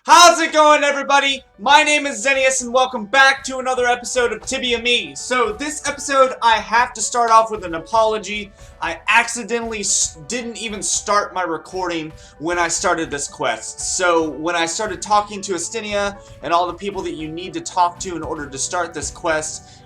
How's it going, everybody? My name is Zeneis, and welcome back to another episode of TibiaME. So this episode, I have to start off with an apology. I accidentally didn't even start my recording when I started this quest. So when I started talking to Astinia and all the people that you need to talk to in order to start this quest,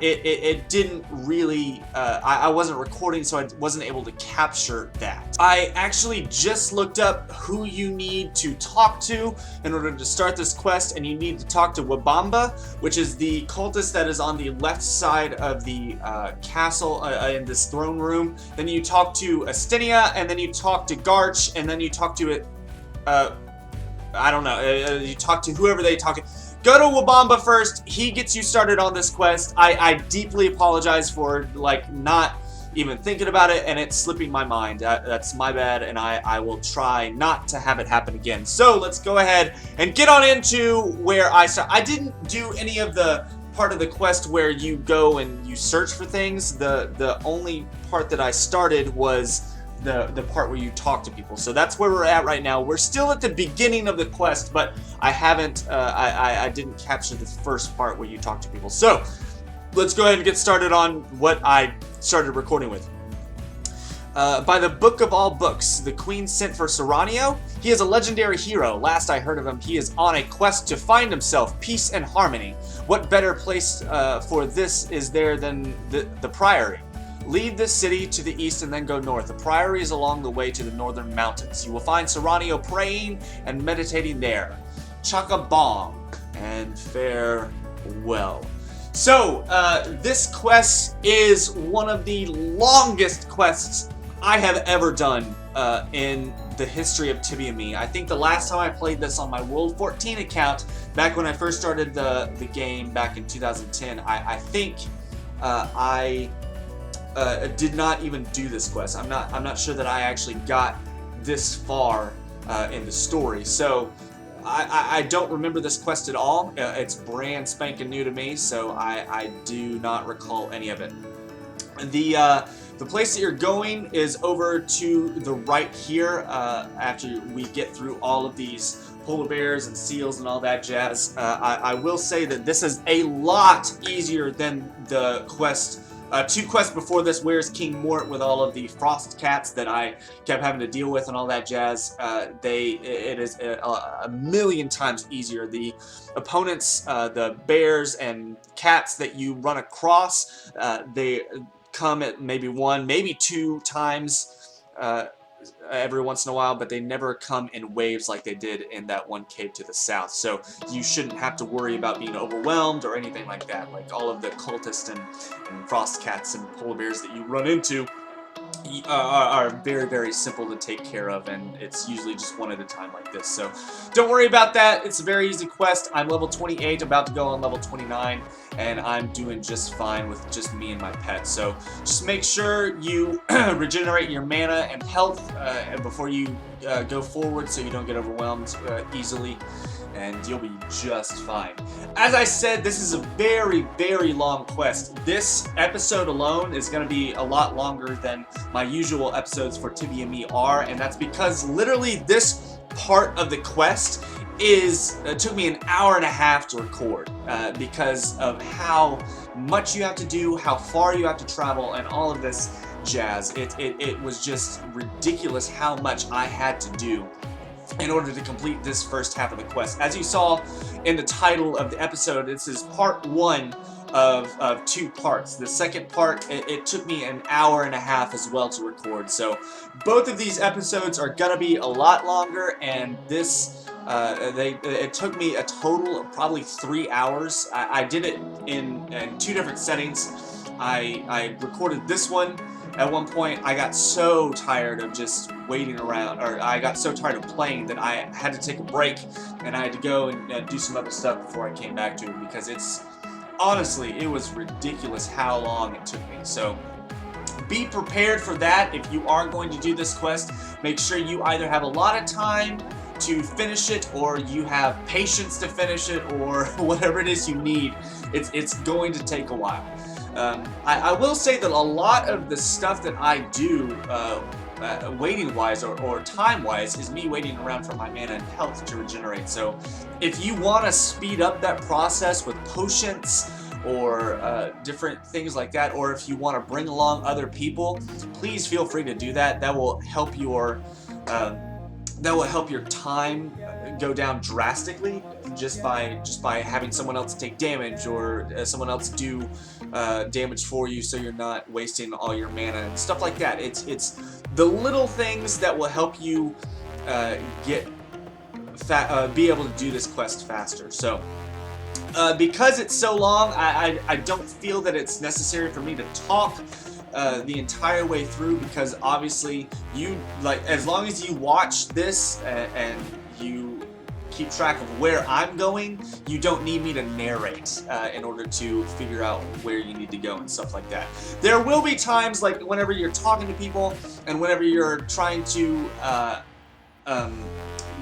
it didn't really, I wasn't recording, so I wasn't able to capture that. I actually just looked up who you need to talk to in order to start this quest, and you need to talk to Wabamba, which is the cultist that is on the left side of the castle in this throne room. Then you talk to Astinia, and then you talk to Garch, and then you talk to it, I don't know, you talk to whoever they talk to. Go to Wabamba first. He gets you started on this quest. I deeply apologize for not even thinking about it and it slipping my mind. That's my bad, and I will try not to have it happen again. So let's go ahead and get on into where I start. I didn't do any of the part of the quest where you go and you search for things. The only part that I started was the part where you talk to people. So that's where we're at right now. We're still at the beginning of the quest, but I haven't, I didn't capture the first part where you talk to people. So let's go ahead and get started on what I started recording with. By the book of all books, the queen sent for Surrani. He is a legendary hero. Last I heard of him, he is on a quest to find himself peace and harmony. What better place for this is there than the Priory? Leave this city to the east and then go north. The Priory is along the way to the northern mountains. You will find Surrani praying and meditating there. Chaka bomb and farewell. So, this quest is one of the longest quests I have ever done in the history of TibiaME. I think the last time I played this on my World 14 account, back when I first started the game back in 2010, I think I did not even do this quest. I'm not sure that I actually got this far in the story. So I don't remember this quest at all. It's brand spanking new to me, so I do not recall any of it. The place that you're going is over to the right here. After we get through all of these polar bears and seals and all that jazz, I will say that this is a lot easier than the quest. Two quests before this, Where's King Mort, with all of the frost cats that I kept having to deal with and all that jazz. It is a million times easier. The opponents, the bears and cats that you run across, they come at maybe one, maybe two times every once in a while, but they never come in waves like they did in that one cave to the south. So you shouldn't have to worry about being overwhelmed or anything like that. Like all of the cultists and frost cats and polar bears that you run into are very, very simple to take care of, and it's usually just one at a time like this. So don't worry about that. It's a very easy quest. I'm level 28, about to go on level 29, and I'm doing just fine with just me and my pet. So just make sure you regenerate your mana and health before you go forward, so you don't get overwhelmed easily, and you'll be just fine. As I said, this is a very, very long quest. This episode alone is going to be a lot longer than my usual episodes for TibiaME are, and that's because literally this part of the quest took me an hour and a half to record because of how much you have to do, how far you have to travel, and all of this jazz. It was just ridiculous how much I had to do in order to complete this first half of the quest. As you saw in the title of the episode, this is part one of two parts. The second part, it took me an hour and a half as well to record. So both of these episodes are gonna be a lot longer, and this it took me a total of probably 3 hours. I did it in two different settings. I recorded this one. At one point, I got so tired of just waiting around, or I got so tired of playing that I had to take a break, and I had to go and do some other stuff before I came back to it, because honestly, it was ridiculous how long it took me. So be prepared for that. If you are going to do this quest, make sure you either have a lot of time to finish it, or you have patience to finish it, or whatever it is you need. It's going to take a while. I will say that a lot of the stuff that I do waiting wise or time wise is me waiting around for my mana and health to regenerate. So if you want to speed up that process with potions or different things like that, or if you want to bring along other people, please feel free to do that. That will help your time go down drastically just by having someone else take damage, or someone else do damage for you, so you're not wasting all your mana and stuff like that. It's the little things that will help you be able to do this quest faster. So because it's so long, I don't feel that it's necessary for me to talk the entire way through, because obviously as long as you watch this and you keep track of where I'm going, you don't need me to narrate in order to figure out where you need to go and stuff like that. There will be times, like whenever you're talking to people and whenever you're trying to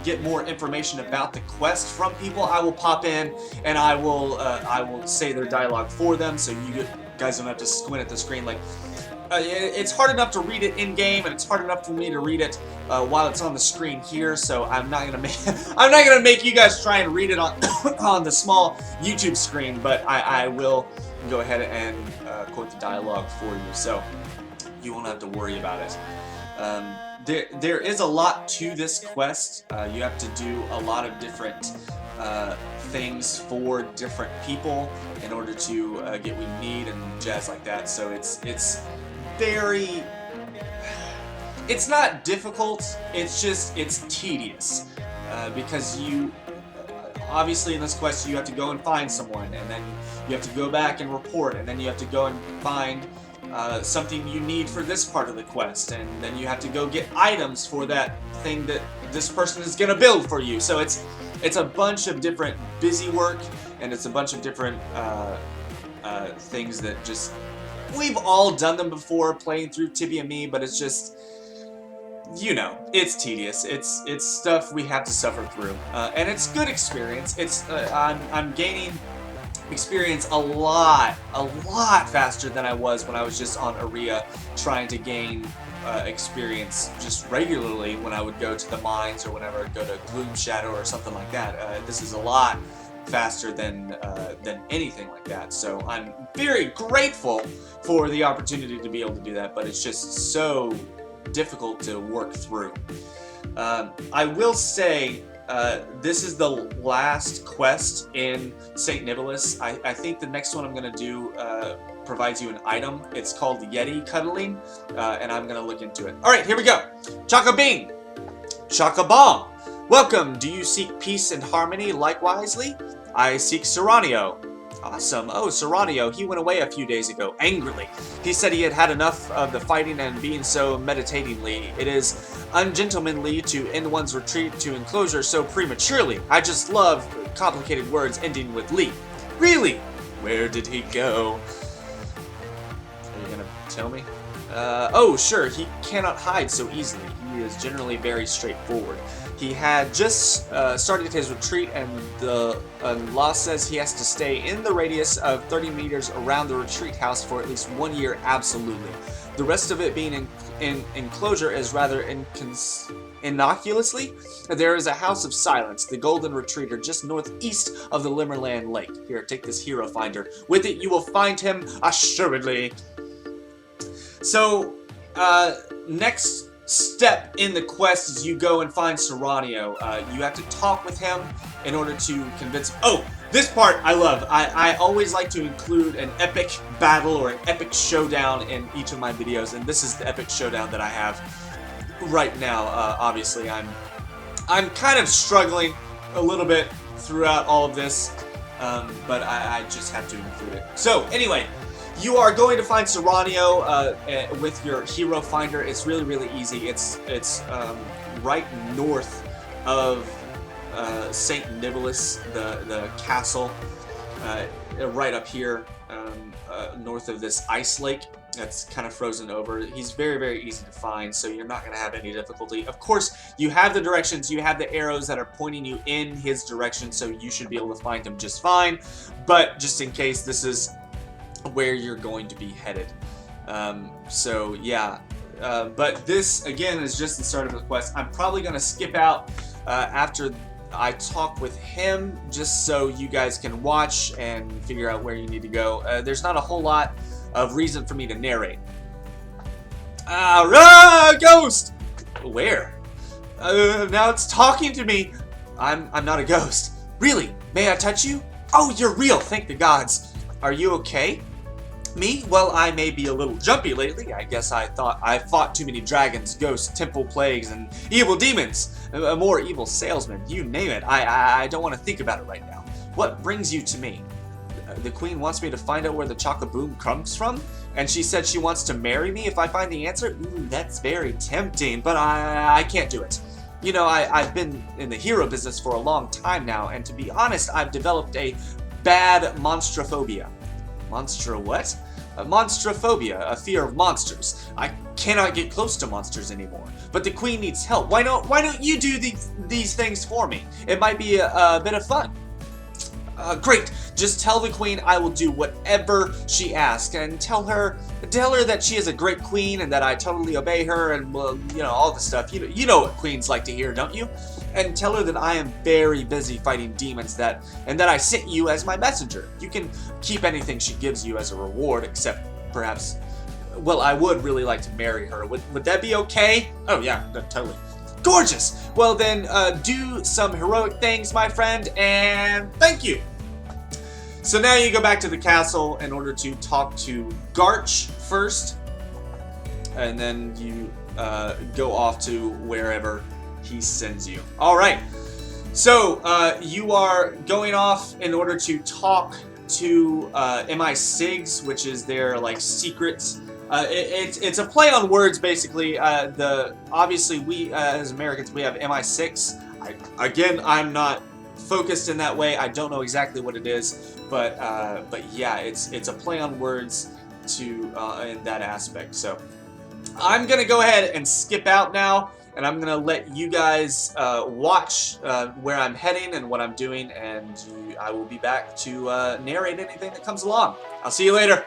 get more information about the quest from people, I will pop in and I will say their dialogue for them, so you guys don't have to squint at the screen. Like it's hard enough to read it in game, and it's hard enough for me to read it while it's on the screen here. So I'm not gonna make you guys try and read it on on the small YouTube screen, but I will go ahead and quote the dialogue for you, so you won't have to worry about it. There is a lot to this quest. You have to do a lot of different things for different people in order to get what you need and jazz like that. So it's not difficult. It's tedious because you obviously in this quest you have to go and find someone, and then you have to go back and report, and then you have to go and find something you need for this part of the quest, and then you have to go get items for that thing that this person is gonna build for you. So it's a bunch of different busy work, and it's a bunch of different things that just, we've all done them before playing through TibiaME, but it's just, you know, it's tedious. It's stuff we have to suffer through, and it's good experience. I'm gaining experience a lot faster than I was when I was just on Aria trying to gain experience just regularly when I would go to the mines or whenever I'd go to Gloom Shadow or something like that. This is a lot faster than anything like that. So I'm very grateful for the opportunity to be able to do that, but it's just so difficult to work through. I will say this is the last quest in St. Nicholas. I think the next one I'm going to do provides you an item. It's called Yeti Cuddling, and I'm going to look into it. Alright, here we go. Chaka Bing! Chaka Bong! Welcome! Do you seek peace and harmony likewise-ly? I seek Surranio. Awesome. Oh, Surranio, he went away a few days ago, angrily. He said he had had enough of the fighting and being so meditatingly. It is ungentlemanly to end one's retreat to enclosure so prematurely. I just love complicated words ending with "ly." Really? Where did he go? Are you gonna tell me? Oh, sure, he cannot hide so easily. He is generally very straightforward. He had just started his retreat, and the law says he has to stay in the radius of 30 meters around the retreat house for at least 1 year, absolutely. The rest of it being in enclosure is rather innocuously. There is a house of silence, the Golden Retreater, just northeast of the Limmerland Lake. Here, take this hero finder. With it, you will find him assuredly. So, next step in the quest is you go and find Surranio. You have to talk with him in order to convince him. Oh, this part I love. I always like to include an epic battle or an epic showdown in each of my videos, and this is the epic showdown that I have right now. Obviously, I'm kind of struggling a little bit throughout all of this, but I just have to include it. So, anyway, you are going to find Surranio with your hero finder. It's really, really easy. It's right north of St. Nicholas, the castle, right up here, north of this ice lake that's kind of frozen over. He's very, very easy to find, so you're not going to have any difficulty. Of course, you have the directions, you have the arrows that are pointing you in his direction, so you should be able to find him just fine. But just in case, this is where you're going to be headed. So yeah, But this, again, is just the start of the quest. I'm probably going to skip out after I talk with him, just so you guys can watch and figure out where you need to go. There's not a whole lot of reason for me to narrate. Ghost! Where? Now it's talking to me. I'm not a ghost. Really? May I touch you? Oh, you're real, thank the gods. Are you okay? Me? Well, I may be a little jumpy lately. I guess I fought too many dragons, ghosts, temple plagues, and evil demons. A more evil salesman, you name it. I don't want to think about it right now. What brings you to me? The queen wants me to find out where the chocoboom comes from, and she said she wants to marry me if I find the answer. Ooh, that's very tempting, but I can't do it. You know, I've been in the hero business for a long time now, and to be honest, I've developed a bad monstrophobia. What? A monstrophobia, a fear of monsters. I cannot get close to monsters anymore. But the queen needs help. Why don't you do these things for me? It might be a bit of fun. Great. Just tell the queen I will do whatever she asks, and tell her that she is a great queen and that I totally obey her, and well, you know, all the stuff. You know what queens like to hear, don't you? And tell her that I am very busy fighting demons and that I sent you as my messenger. You can keep anything she gives you as a reward, except perhaps, well, I would really like to marry her. Would that be okay? Oh yeah, totally. Gorgeous! Well then, do some heroic things, my friend, and thank you! So now you go back to the castle in order to talk to Garch first, and then you go off to wherever he sends you. Alright, so you are going off in order to talk to MI6, which is their, like, secret. It's a play on words, basically. Obviously, we as Americans, we have MI6. I'm not focused in that way. I don't know exactly what it is, but yeah, it's a play on words to in that aspect. So I'm gonna go ahead and skip out now, and I'm gonna let you guys watch where I'm heading and what I'm doing, and I will be back to narrate anything that comes along. I'll see you later.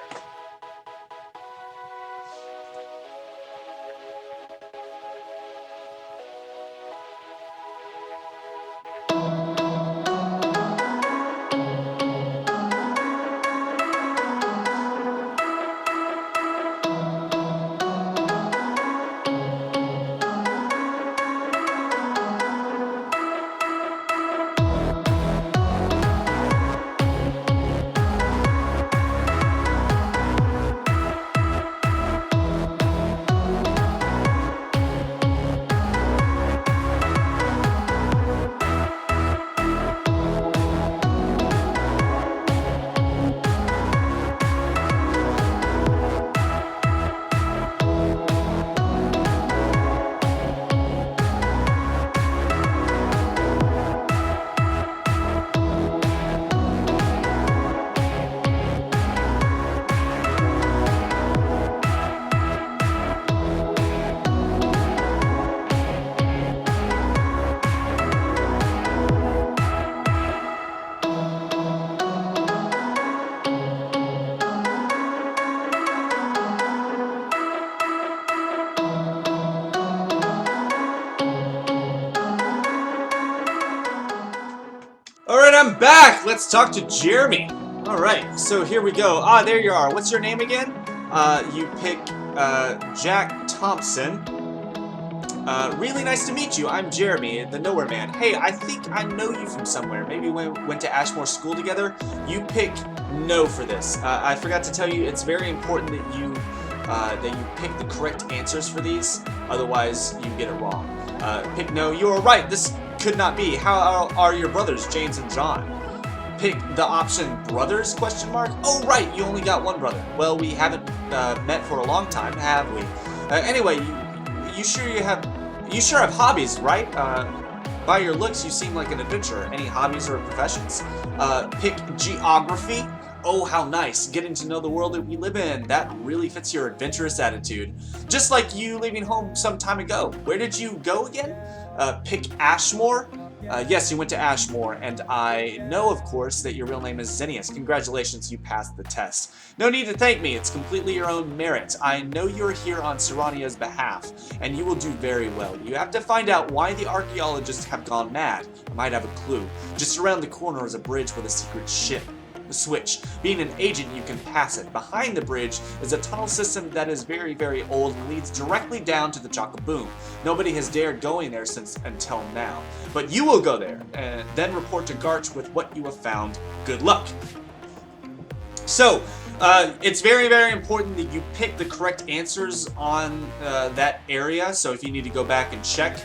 Alright, I'm back! Let's talk to Jeremy. Alright, so here we go. Ah, there you are. What's your name again? You pick Jack Thompson. Really nice to meet you. I'm Jeremy, the Nowhere Man. Hey, I think I know you from somewhere. Maybe we went to Ashmore School together. You pick no for this. I forgot to tell you, it's very important that you pick the correct answers for these. Otherwise, you get it wrong. Pick no. You are right. This could not be. How are your brothers, James and John? Pick the option brothers, question mark. Oh, right. You only got one brother. Well, we haven't met for a long time, have we? Anyway, you sure have hobbies, right? By your looks, you seem like an adventurer. Any hobbies or professions? Pick geography. Oh, how nice. Getting to know the world that we live in. That really fits your adventurous attitude. Just like you leaving home some time ago. Where did you go again? Pick Ashmore. Yes, you went to Ashmore, and I know, of course, that your real name is Zeneis. Congratulations, you passed the test. No need to thank me, it's completely your own merit. I know you're here on Surrania's behalf, and you will do very well. You have to find out why the archaeologists have gone mad. I might have a clue. Just around the corner is a bridge with a secret ship. Switch. Being an agent, you can pass it. Behind the bridge is a tunnel system that is very, very old and leads directly down to the Chocoboom. Nobody has dared going there until now. But you will go there, and then report to Garch with what you have found. Good luck! So, it's very, very important that you pick the correct answers on that area. So if you need to go back and check,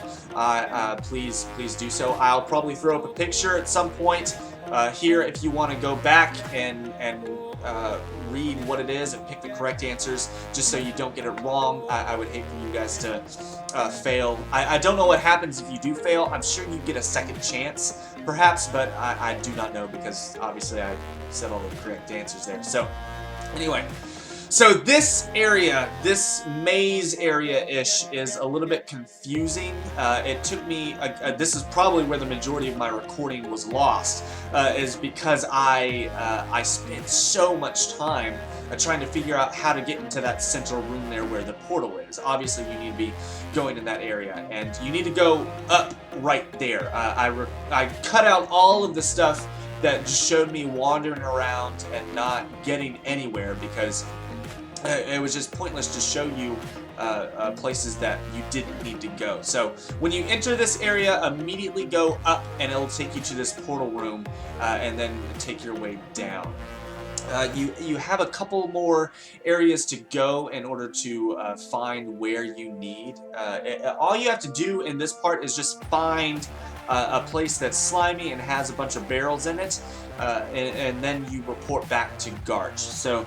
please do so. I'll probably throw up a picture at some point here if you want to go back and read what it is and pick the correct answers, just so you don't get it wrong. I would hate for you guys to fail. I don't know what happens if you do fail. I'm sure you get a second chance, perhaps, but I do not know, because obviously I said all the correct answers there. So anyway, so this area, this maze area-ish, is a little bit confusing. It took me, this is probably where the majority of my recording was lost, is because I spent so much time trying to figure out how to get into that central room there where the portal is. Obviously, you need to be going in that area, and you need to go up right there. I cut out all of the stuff that just showed me wandering around and not getting anywhere, because it was just pointless to show you places that you didn't need to go. So when you enter this area, immediately go up and it'll take you to this portal room, and then take your way down. You have a couple more areas to go in order to find where you need. All you have to do in this part is just find a place that's slimy and has a bunch of barrels in it, and then you report back to Garch. So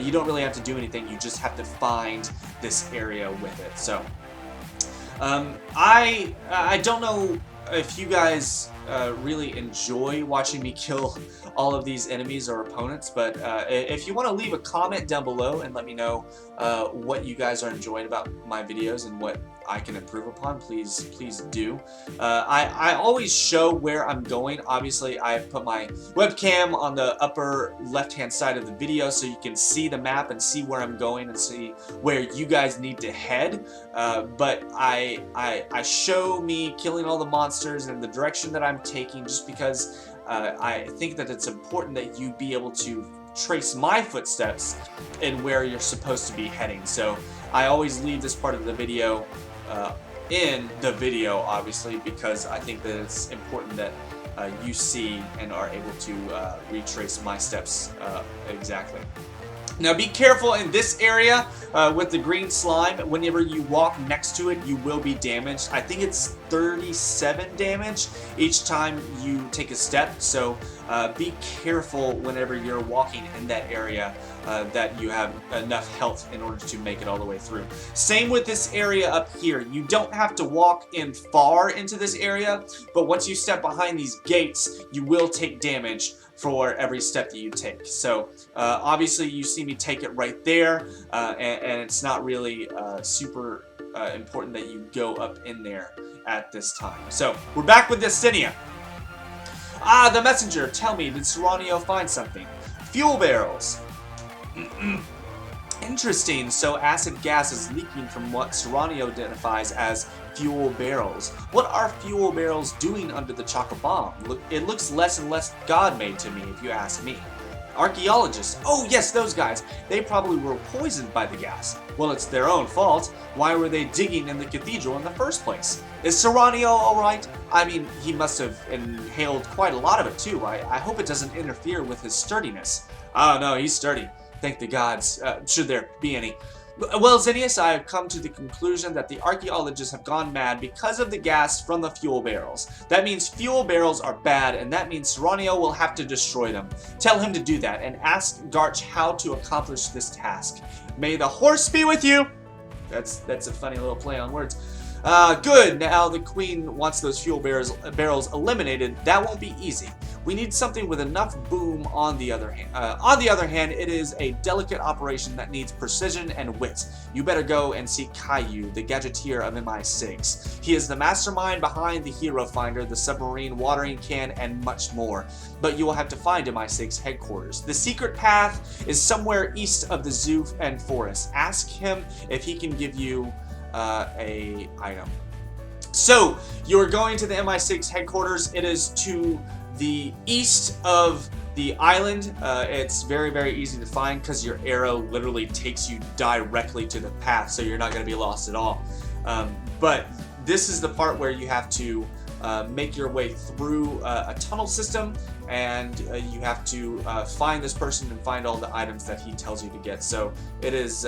you don't really have to do anything, you just have to find this area with it. So I don't know if you guys really enjoy watching me kill all of these enemies or opponents, but if you want to leave a comment down below and let me know what you guys are enjoying about my videos and what I can improve upon, please do. I always show where I'm going. Obviously, I've put my webcam on the upper left-hand side of the video so you can see the map and see where I'm going and see where you guys need to head. But I show me killing all the monsters and the direction that I'm taking, just because I think that it's important that you be able to trace my footsteps in where you're supposed to be heading. So I always leave this part of the video in the video, obviously, because I think that it's important that you see and are able to retrace my steps exactly. Now be careful in this area with the green slime. Whenever you walk next to it, you will be damaged. I think it's 37 damage each time you take a step, so be careful whenever you're walking in that area, that you have enough health in order to make it all the way through. Same with this area up here. You don't have to walk in far into this area, but once you step behind these gates, you will take damage for every step that you take. So obviously you see me take it right there, and it's not really super important that you go up in there at this time. So we're back with Destinia. Ah, the messenger, tell me, did Surrani find something? Fuel barrels. Interesting, so acid gas is leaking from what Surrani identifies as fuel barrels. What are fuel barrels doing under the Chocoboom? It looks less and less God-made to me, if you ask me. Archaeologists, oh yes, those guys. They probably were poisoned by the gas. Well, it's their own fault. Why were they digging in the cathedral in the first place? Is Surrani alright? I mean, he must have inhaled quite a lot of it too. I hope it doesn't interfere with his sturdiness. Oh no, he's sturdy. Thank the gods, should there be any. Well, Zeneis, I have come to the conclusion that the archaeologists have gone mad because of the gas from the fuel barrels. That means fuel barrels are bad, and that means Surrani will have to destroy them. Tell him to do that, and ask Garch how to accomplish this task. May the horse be with you! That's a funny little play on words. Good, now the queen wants those fuel barrels eliminated. That won't be easy. We need something with enough boom on the other hand. It is a delicate operation that needs precision and wit. You better go and see Caillou, the gadgeteer of MI6. He is the mastermind behind the Hero Finder, the submarine watering can, and much more. But you will have to find MI6 headquarters. The secret path is somewhere east of the zoo and forest. Ask him if he can give you a item. So, you're going to the MI6 headquarters. It is to the east of the island. It's very, very easy to find because your arrow literally takes you directly to the path, so you're not going to be lost at all. But this is the part where you have to make your way through a tunnel system, and you have to find this person and find all the items that he tells you to get. So it is...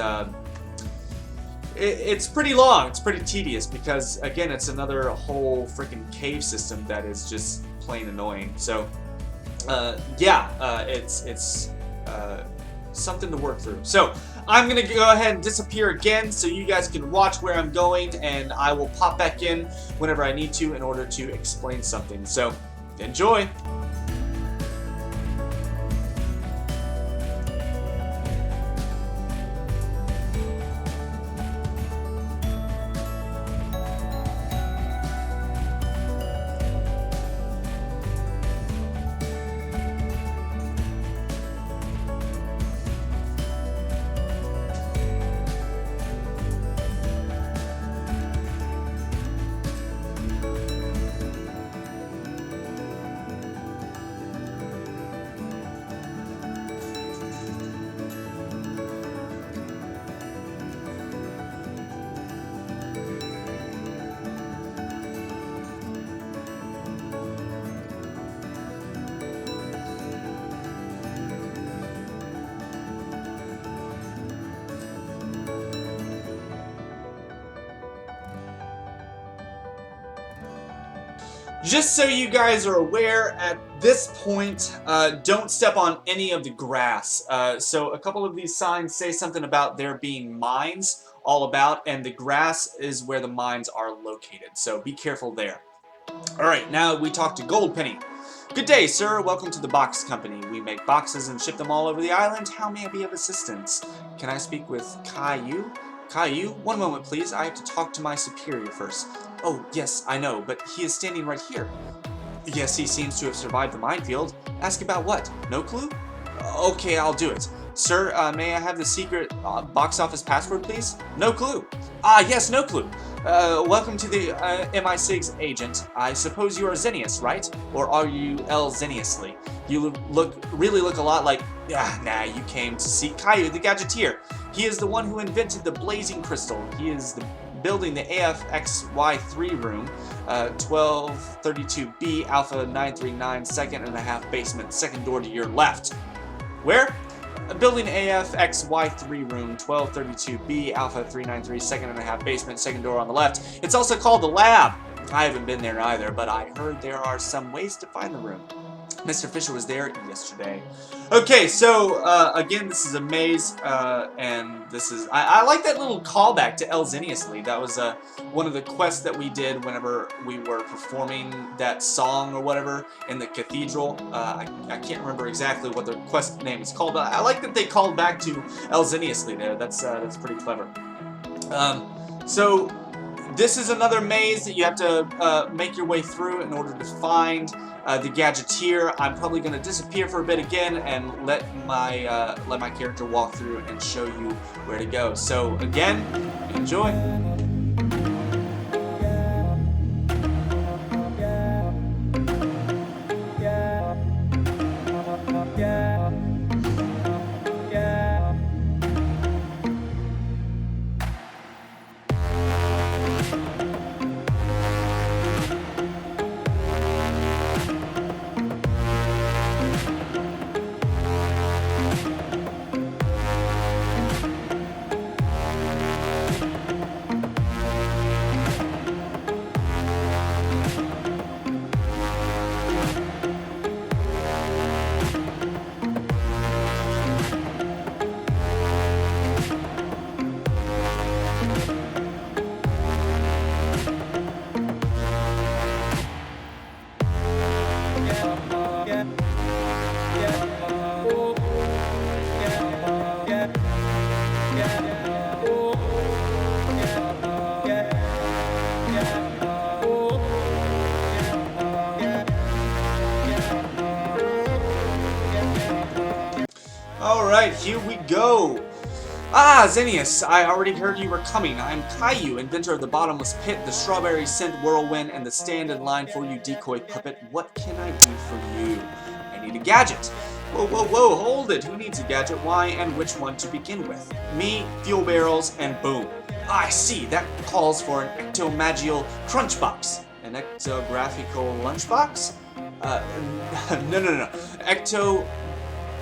It's pretty long. It's pretty tedious because, again, it's another whole freaking cave system that is just plain annoying. So, it's something to work through. So, I'm going to go ahead and disappear again so you guys can watch where I'm going, and I will pop back in whenever I need to in order to explain something. So, enjoy! Just so you guys are aware, at this point, don't step on any of the grass. So a couple of these signs say something about there being mines all about, and the grass is where the mines are located. So be careful there. Alright, now we talk to Goldpenny. Good day, sir. Welcome to the box company. We make boxes and ship them all over the island. How may I be of assistance? Can I speak with Caillou? Caillou, one moment please. I have to talk to my superior first. Oh, yes, I know, but he is standing right here. Yes, he seems to have survived the minefield. Ask about what? No clue? Okay, I'll do it. Sir, may I have the secret box office password, please? No clue. Ah, yes, no clue. Welcome to the MI6 agent. I suppose you are Zeneis, right? Or are you L. Zeneisly? You really look a lot like... nah, you came to see Caillou, the gadgeteer. He is the one who invented the blazing crystal. He is building the AFXY3 room, 1232B, Alpha 939, second and a half basement, second door to your left. Where? Building AFXY3 room, 1232B, Alpha 393, second and a half basement, second door on the left. It's also called the lab. I haven't been there either, but I heard there are some ways to find the room. Mr. Fisher was there yesterday. Okay, so, again, this is a maze, and this is... I like that little callback to El Zeneisly. That was one of the quests that we did whenever we were performing that song or whatever in the cathedral. I can't remember exactly what the quest name is called, but I like that they called back to El Zeneisly there. That's pretty clever. So, this is another maze that you have to make your way through in order to find the gadgeteer. I'm probably going to disappear for a bit again and let my character walk through and show you where to go. So again, enjoy. Alright, here we go. Ah, Zeneis, I already heard you were coming. I'm Caillou, inventor of the bottomless pit, the strawberry scent whirlwind, and the stand in line for you decoy puppet. What can I do for you? I need a gadget. Whoa, whoa, whoa, hold it. Who needs a gadget? Why and which one to begin with? Me, fuel barrels, and boom. I see. That calls for an ectomagial crunch box. An ectographical lunchbox? No.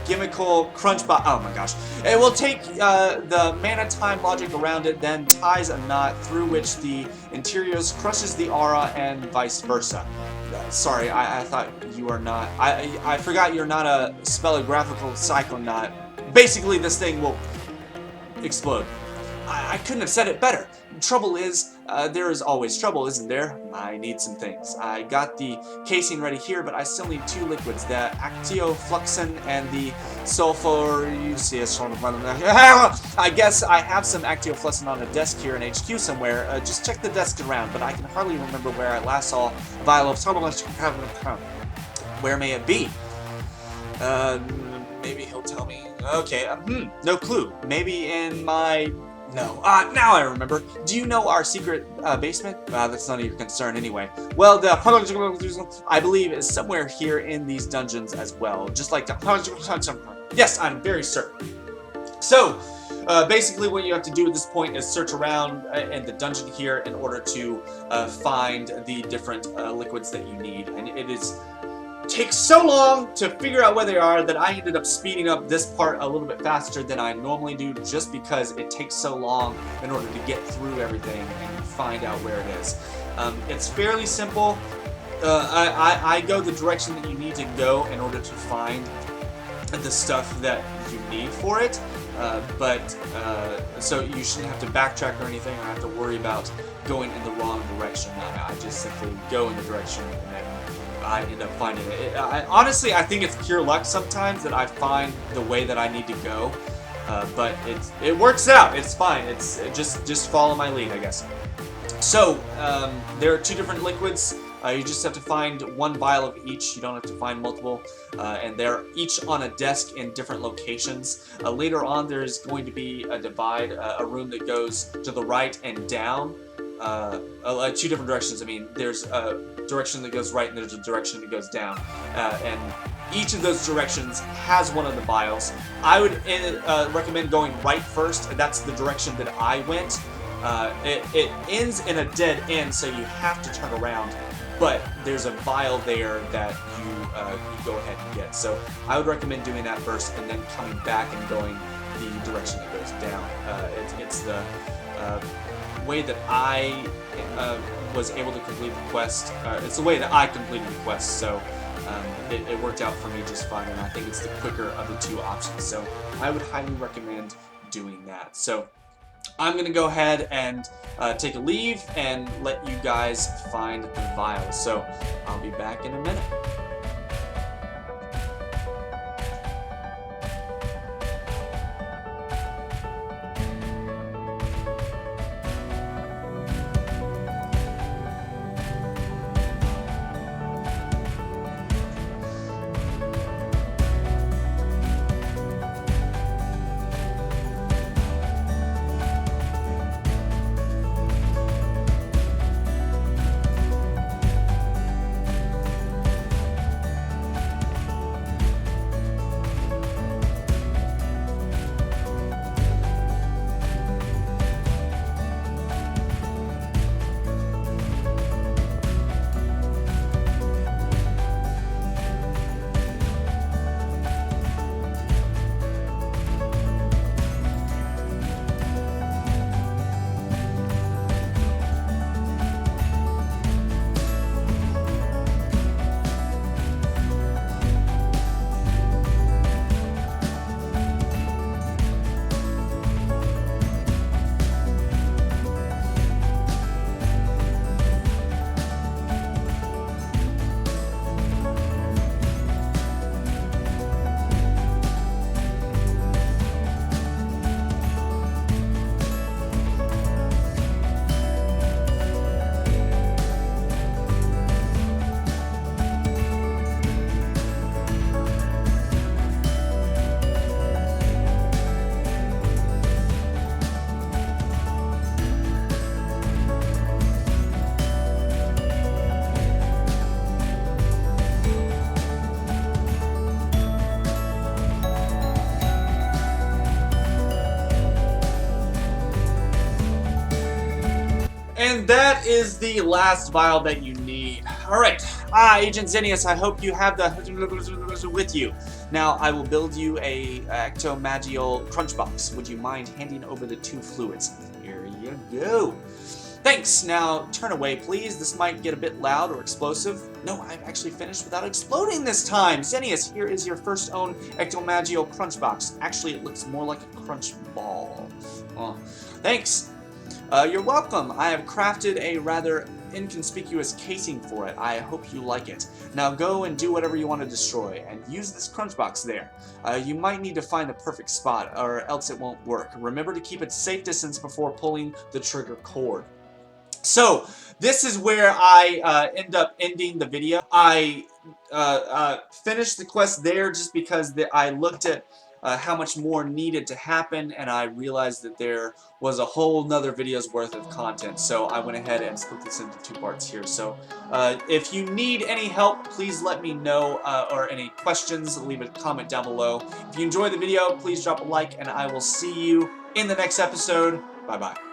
Chemical crunch box. Oh my gosh. It will take the mana time logic around it, then ties a knot through which the interiors crushes the aura and vice versa. Sorry, I thought you are not. I forgot you're not a spellographical psychonaut. Basically, this thing will explode. I couldn't have said it better. Trouble is, there is always trouble, isn't there? I need some things. I got the casing ready here, but I still need two liquids, the actiofluxin and the sulfurous. I guess I have some actiofluxin on a desk here in HQ somewhere. Just check the desk around, but I can hardly remember where I last saw a vial of where may it be? Maybe he'll tell me. Okay, no clue. Maybe in my... No. Now I remember. Do you know our secret basement? That's none of your concern anyway. Well, the I believe is somewhere here in these dungeons as well. Just like the... Yes, I'm very certain. So, basically what you have to do at this point is search around in the dungeon here in order to find the different liquids that you need. And it takes so long to figure out where they are that I ended up speeding up this part a little bit faster than I normally do, just because it takes so long in order to get through everything and find out where it is. It's fairly simple. I go the direction that you need to go in order to find the stuff that you need for it, so you shouldn't have to backtrack or anything or have to worry about going in the wrong direction. I just simply go in the direction and then I end up finding it. Honestly, I think it's pure luck sometimes that I find the way that I need to go, but it works out. It's fine. It's just follow my lead, I guess. So there are two different liquids. You just have to find one vial of each. You don't have to find multiple, and they're each on a desk in different locations. Later on, there's going to be a divide, a room that goes to the right and down. Two different directions. I mean, there's a direction that goes right and there's a direction that goes down, and each of those directions has one of the vials. I would recommend going right first, and that's the direction that I went. It ends in a dead end, so you have to turn around, but there's a vial there that you go ahead and get. So I would recommend doing that first and then coming back and going the direction that goes down. It's the way that I was able to complete the quest. It's the way that I completed the quest, so it worked out for me just fine, and I think it's the quicker of the two options, so I would highly recommend doing that. So I'm going to go ahead and take a leave and let you guys find the vials, so I'll be back in a minute. And that is the last vial that you need. Alright, Agent Zeneis, I hope you have the with you. Now, I will build you a ectomagial crunch box. Would you mind handing over the 2 fluids? Here you go. Thanks. Now, turn away, please. This might get a bit loud or explosive. No, I've actually finished without exploding this time. Zeneis, here is your first own ectomagial crunch box. Actually, it looks more like a crunch ball. Oh, thanks. You're welcome. I have crafted a rather inconspicuous casing for it. I hope you like it. Now go and do whatever you want to destroy, and use this crunch box there. You might need to find the perfect spot, or else it won't work. Remember to keep it safe distance before pulling the trigger cord. So, this is where I end up ending the video. I finished the quest there just because I looked at how much more needed to happen, and I realized that there was a whole nother video's worth of content. So I went ahead and split this into 2 parts here. So if you need any help, please let me know, or any questions, leave a comment down below. If you enjoyed the video, please drop a like, and I will see you in the next episode. Bye-bye.